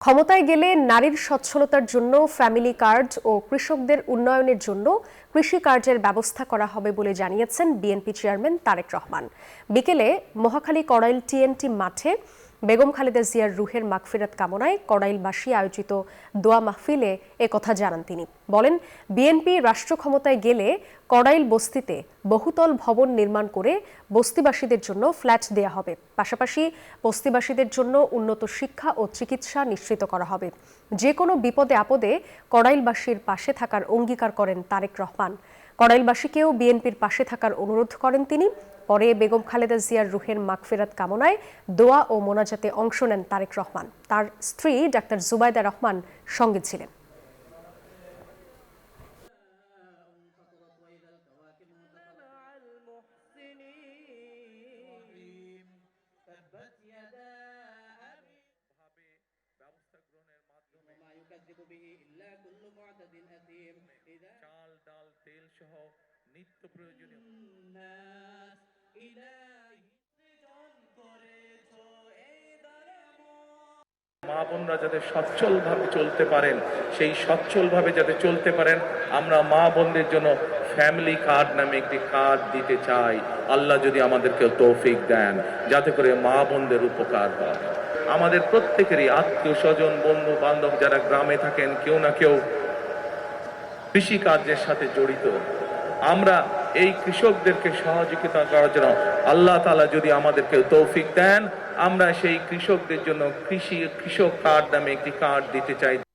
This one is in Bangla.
ক্ষমতায় গেলে নারীর সচ্ছলতার জন্য ফ্যামিলি কার্ড ও কৃষকদের উন্নয়নের জন্য কৃষি কার্ডের ব্যবস্থা করা হবে বলে জানিয়েছেন বিএনপি চেয়ারম্যান তারেক রহমান। বিকেলে মহাখালী কড়াইল টিএনটি মাঠে বেগম খালেদা জিয়ার রুহের মাগফিরাত কামনায় কড়াইলবাসী আয়োজিত দোয়া মাহফিলে একথা জানান তিনি। বলেন, বিএনপি রাষ্ট্র ক্ষমতায় গেলে কড়াইল বস্তিতে বহুতল ভবন নির্মাণ করে বস্তিবাসীদের জন্য ফ্ল্যাট দেয়া হবে। পাশাপাশি বস্তিবাসীদের জন্য উন্নত শিক্ষা ও চিকিৎসা নিশ্চিত করা হবে। যে কোনো বিপদে আপদে কড়াইলবাসীর পাশে থাকার অঙ্গীকার করেন তারেক রহমান। কড়াইলবাসীকেও বিএনপির পাশে থাকার অনুরোধ করেন তিনি। পরে বেগম খালেদা জিয়ার রুহের মাগফিরাত কামনায় দোয়া ও মোনাজাতে অংশ নেন তারেক রহমান। তার স্ত্রী ডাক্তার জুবাইদা রহমান সঙ্গে ছিলেন। চাল, ডাল, তেল সহ নিত্য প্রয়োজনীয় মা বোনরা যাতে সচ্ছলভাবে চলতে পারেন, সেই সচ্ছলভাবে যাতে চলতে পারেন, আমরা মা বোনদের জন্য ফ্যামিলি কার্ড নামে একটি কার্ড দিতে চাই। আল্লাহ যদি আমাদেরকে তৌফিক দেন, যাতে করে মা বোনদের উপকার হয়। আমাদের প্রত্যেকেরই আত্মীয় স্বজন, বন্ধু বান্ধব যারা গ্রামে থাকেন, কেউ না কেউ কৃষি কার্যের সাথে জড়িত। আমরা এই কৃষকদেরকে সহযোগিতা করার জন্য আল্লাহ তাআলা যদি আমাদেরকে তৌফিক দেন, আমরা সেই কৃষকদের জন্য কৃষক কার্ড নামে একটি কার্ড দিতে চাই।